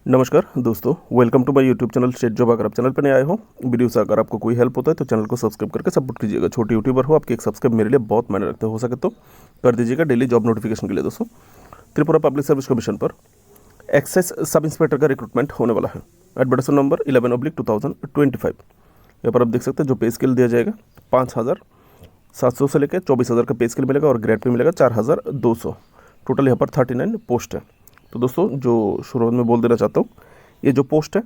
नमस्कार दोस्तों, welcome to my YouTube channel state job. अगर आप चैनल पर नए आए हो, वीडियो से अगर आपको कोई हेल्प होता है तो चैनल को सब्सक्राइब करके सपोर्ट कीजिएगा। छोटे यूट्यूबर हो, आपके एक सब्सक्राइब मेरे लिए बहुत मायने रखते हो सके तो कर दीजिएगा डेली जॉब नोटिफिकेशन के लिए। दोस्तों, त्रिपुरा पब्लिक सर्विस कमीशन पर एक्साइज सब इंस्पेक्टर का रिक्रूटमेंट होने वाला है। Advertisement number 11/2025। यहाँ पर आप देख सकते हैं जो पे स्केल दिया जाएगा 5,700 से लेकर 24,000 का पे स्केल मिलेगा और ग्रेड पे मिलेगा 4,200। टोटल यहाँ पर 39 पोस्ट है। तो दोस्तों, जो शुरुआत में बोल देना चाहता हूँ, ये जो पोस्ट है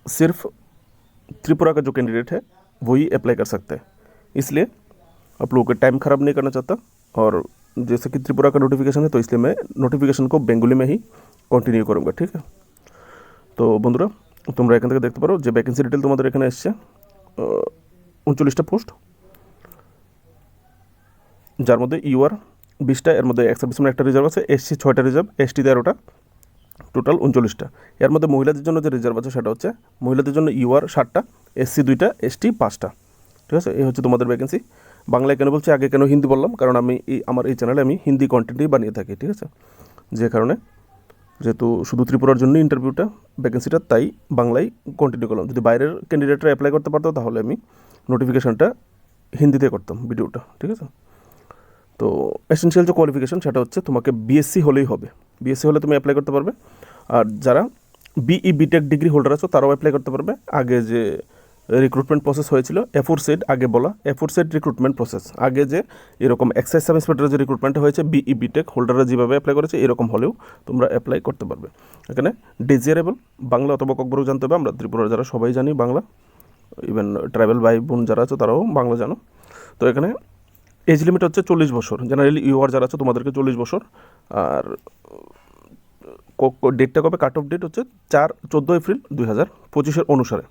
सिर्फ त्रिपुरा का जो कैंडिडेट है वही अप्लाई कर सकते हैं। इसलिए आप लोगों का टाइम ख़राब नहीं करना चाहता। और जैसे कि त्रिपुरा का नोटिफिकेशन है तो इसलिए मैं नोटिफिकेशन को बेंगली में ही कंटिन्यू करूँगा, ठीक है। तो बंधुरा, তোমরা এখান থেকে দেখতে পারো যে ভ্যাকেন্সি ডিটেল তোমাদের এখানে এসছে 39টা পোস্ট, যার মধ্যে ইউআর 20টা, এর মধ্যে এক্স সার্ভিসম্যান একটা রিজার্ভ আছে, এসসি 6টা রিজার্ভ, এসটি 13টা, টোটাল 39টা। এর মধ্যে মহিলাদের জন্য যে রিজার্ভ আছে সেটা হচ্ছে মহিলাদের জন্য ইউআর 7টা, এসসি 2টা, এসটি 5টা, ঠিক আছে। এই হচ্ছে তোমাদের ভ্যাকেন্সি। বাংলায় কেন বলছি, আগে কেন হিন্দি বললাম, কারণ আমি আমার এই চ্যানেলে আমি হিন্দি কন্টেন্টই বানিয়ে থাকি, ঠিক আছে। যে কারণে যেহেতু শুধু ত্রিপুরার জন্য ইন্টারভিউটা ভ্যাকেন্সিটা, তাই বাংলায় কন্টিনিউ করলাম। যদি বাইরের ক্যান্ডিডেটরা অ্যাপ্লাই করতে পারতো তাহলে আমি নোটিফিকেশানটা হিন্দিতে করতাম ভিডিওটা, ঠিক আছে। তো এসেনশিয়াল যে কোয়ালিফিকেশন সেটা হচ্ছে তোমাকে বিএসসি হলেই হবে। বিএসসি হলে তুমি অ্যাপ্লাই করতে পারবে। আর যারা বিই বিটেক ডিগ্রি হোল্ডার আছো তারাও অ্যাপ্লাই করতে পারবে। আগে যে রিক্রুটমেন্ট প্রসেস হয়েছিল এফোরসেড, আগে বলা এফোরসেড রিক্রুটমেন্ট প্রসেস, আগে যে এরকম এক্সাইজ সাব ইন্সপেক্টরের যে রিক্রুটমেন্টটা হয়েছে বিই বিটেক হোল্ডাররা যেভাবে অ্যাপ্লাই করেছে এরকম হলেও তোমরা অ্যাপ্লাই করতে পারবে। এখানে ডিজিয়ারেবল বাংলা অথবা ককবরক জানতে হবে। আমরা ত্রিপুরার যারা সবাই জানি বাংলা, ইভেন ট্রাইবেল ভাই বোন যারা আছে তারাও বাংলা জানো। তো এখানে এজ লিমিট হচ্ছে 40 বছর। জেনারেলি ইউআর যারা আছে তোমাদেরকে 40 বছর। আর ডেটটা কবে, কাট অফ ডেট হচ্ছে 14 এপ্রিল 2025 অনুসারে।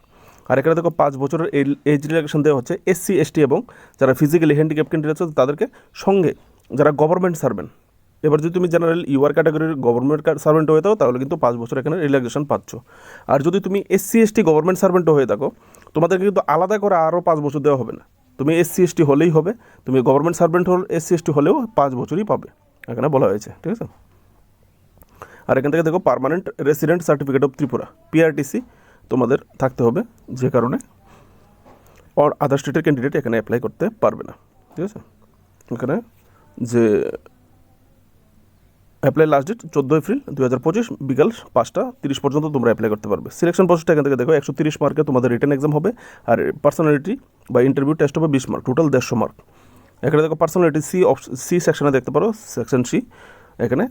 আর এখানে দেখো 5 বছরের এজ রিল্যাক্সেশন দেওয়া হচ্ছে এসসি এসটি এবং যারা ফিজিক্যালি হ্যান্ডিক্যাপ ক্যান্ডিডেট আছে তাদেরকে, সঙ্গে যারা গভর্নমেন্ট সার্ভেন্ট। এবার যদি তুমি জেনারেল ইউআর ক্যাটাগরির গভর্নমেন্ট সার্ভেন্ট হয়ে থাকো তাহলে কিন্তু 5 বছর এখানে রিল্যাক্সেশন পাচ্ছ। আর যদি তুমি এসসি এসটি গভর্নমেন্ট সার্ভেন্ট হয়ে থাকো তোমাদেরকে কিন্তু আলাদা করে আরও 5 বছর দেওয়া হবে না। তুমি এসসি এসটি হলেই হবে, তুমি গভর্নমেন্ট সার্ভেন্ট হল এসসি এসটি হলেও 5 বছরই পাবে, এখানে বলা হয়েছে, ঠিক আছে। আর এখান থেকে দেখো permanent resident certificate of Tripura PRTC তোমাদের থাকতে হবে, যে কারণে আর আদার স্টেটের ক্যান্ডিডেট এখানে অ্যাপ্লাই করতে পারবে না, ঠিক আছে। এখানে যে অ্যাপ্লাই লাস্ট ডেট 14 এপ্রিল 2025 বিকাল 5টা 30 পর্যন্ত তোমরা অ্যাপ্লাই করতে পারবে। সিলেকশন প্রসেসটা এখান থেকে দেখো 130 মার্কে তোমাদের রিটেন এক্সাম হবে। আর পার্সোনালিটি বা ইন্টারভিউ টেস্ট হবে 20 মার্ক, টোটাল 150 মার্ক। এখানে দেখো পার্সোনালিটি সি সেকশনে দেখতে পারো, সেকশন সি। এখানে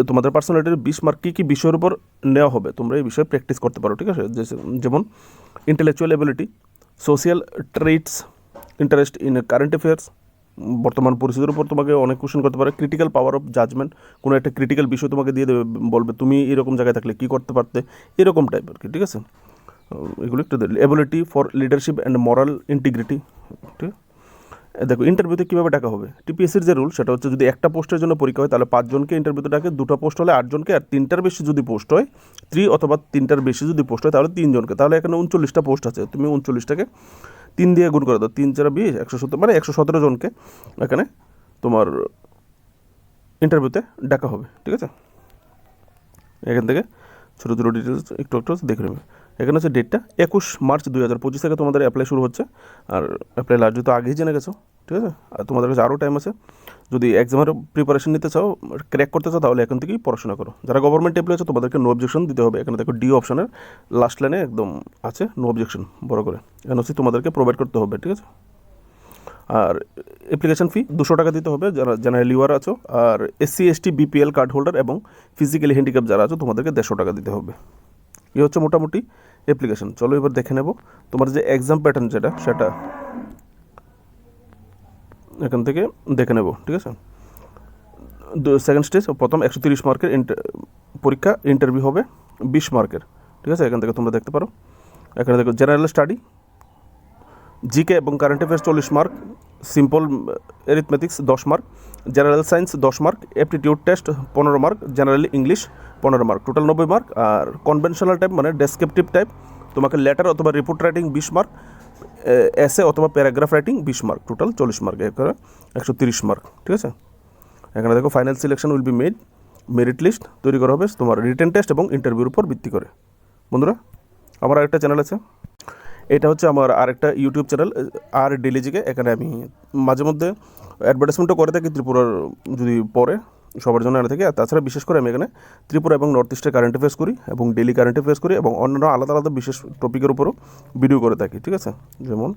তোমাদের পার্সোনালিটির 20 মার্ক কী কী বিষয়ের উপর নেওয়া হবে তোমরা এই বিষয়ে প্র্যাকটিস করতে পারো, ঠিক আছে। যেমন intellectual ability, social traits, interest in current affairs, বর্তমান পরিস্থিতির উপর তোমাকে অনেক কোশ্চেন করতে পারে। ক্রিটিক্যাল পাওয়ার অফ জাজমেন্ট, কোনো একটা ক্রিটিক্যাল বিষয় তোমাকে দিয়ে দেবে, বলবে তুমি এরকম জায়গায় থাকলে কী করতে পারতে, এরকম টাইপ আর কি, ঠিক আছে। এগুলো একটু ability for leadership and moral integrity, ঠিক। দেখো ইন্টারভিউতে কীভাবে ডাকা হবে। টিপিএসসির যে রুল সেটা হচ্ছে যদি একটা পোস্টের জন্য পরীক্ষা হয় তাহলে 5 জনকে ইন্টারভিউতে ডাকে, 2টা পোস্ট হলে 8 জনকে, আর 3টার বেশি যদি পোস্ট হয় 3 অথবা 3টার বেশি যদি পোস্ট হয় তাহলে 3 জনকে। তাহলে এখানে 39টা পোস্ট আছে, তুমি 39টাকে 3 দিয়ে গুণ করে দাও, 3 4 20, 117, মানে 117 জনকে এখানে তোমার ইন্টারভিউতে ডাকা হবে, ঠিক আছে। এখান থেকে ছোটো ছোটো ডিটেলস একটু একটু দেখে নেবে। এখানে হচ্ছে ডেটটা 21 মার্চ 2025 থেকে তোমাদের অ্যাপ্লাই শুরু হচ্ছে। আর অ্যাপ্লাই লাস্ট তো আগেই জেনে গেছো, ঠিক আছে। আর তোমাদের কাছে আরও টাইম আছে। যদি এক্সামের প্রিপারেশন নিতে চাও, ক্র্যাক করতে চাও, তাহলে এখন থেকেই পড়াশোনা করো। যারা গভর্নমেন্ট এমপ্লয়ি আছে তোমাদেরকে নো অবজেকশন দিতে হবে। এখানে দেখো ডি অপশনের লাস্ট লাইনে একদম আছে নো অবজেকশন বড় করে, এনওসি তোমাদেরকে প্রোভাইড করতে হবে, ঠিক আছে। আর অ্যাপ্লিকেশন ফি 200 টাকা দিতে হবে যারা জেনারেল ইউআর আছো। আর SC ST BPL card holder এবং ফিজিক্যালি হ্যান্ডিক্যাপ যারা আছো তোমাদেরকে 150 টাকা দিতে হবে। এই হচ্ছে মোটামুটি অ্যাপ্লিকেশন। চলো এবার দেখে নেব তোমার যে এক্সাম প্যাটার্ন সেটা এখান থেকে দেখে নেব, ঠিক আছে। সেকেন্ড স্টেজ, প্রথম 130 মার্কের পরীক্ষা, ইন্টারভিউ হবে 20 মার্কের, ঠিক আছে। এখান থেকে তোমরা দেখতে পারো। এখানে দেখো জেনারেল স্টাডি, জিকে এবং current affairs 40 mark, simple arithmetics 10 mark, general science 10 mark, aptitude test 15 mark, generally English 15 mark, total 90 mark. আর কনভেনশনাল টাইপ মানে ডেসক্রিপটিভ টাইপ তোমাকে লেটার অথবা রিপোর্ট রাইটিং 20 মার্ক, এসে অথবা paragraph writing 20 mark, total 40 mark, এখানে 130 mark, ঠিক আছে। এখানে দেখো final selection will be made, merit list তৈরি করা হবে তোমার রিটেন টেস্ট এবং ইন্টারভিউর উপর ভিত্তি করে, বন্ধুরা, আমার আরেকটা চ্যানেল আছে, এটা হচ্ছে আমার আরেকটা ইউটিউব চ্যানেল আর ডেলি জিকে। এখানে আমি মাঝে মধ্যে অ্যাডভার্টাইজমেন্টও করে থাকি ত্রিপুরার যদি পরে সবার জন্য এনে থেকে। আর তাছাড়া বিশেষ করে আমি এখানে ত্রিপুরা এবং নর্থ ইস্টের কারেন্ট অ্যাফেয়ার্স করি এবং ডেলি কারেন্ট অ্যাফেয়ার্স করি এবং অন্যান্য আলাদা আলাদা বিশেষ টপিকের উপরও ভিডিও করে থাকি, ঠিক আছে। যেমন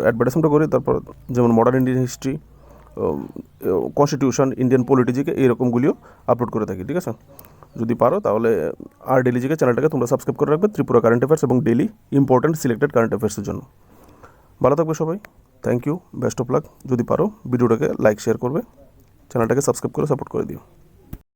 অ্যাডভার্টাইজমেন্টও করি, তারপর যেমন modern Indian history, constitution, Indian পলিটিকে এইরকমগুলিও আপলোড করে থাকি, ঠিক আছে। যদি পারো তাহলে আর ডেলি জিকে চ্যানেলটাকে তোমরা সাবস্ক্রাইব করে রাখবে ত্রিপুরা কারেন্ট অ্যাফেয়ার্স এবং ডেলি ইম্পর্ট্যান্ট সিলেক্টেড কারেন্ট অ্যাফেয়ার্সের জন্য। ভালো থাকবে সবাই, thank you, best of luck. যদি পারো ভিডিওটাকে লাইক শেয়ার করবে, চ্যানেলটাকে সাবস্ক্রাইব করে সাপোর্ট করে দিও।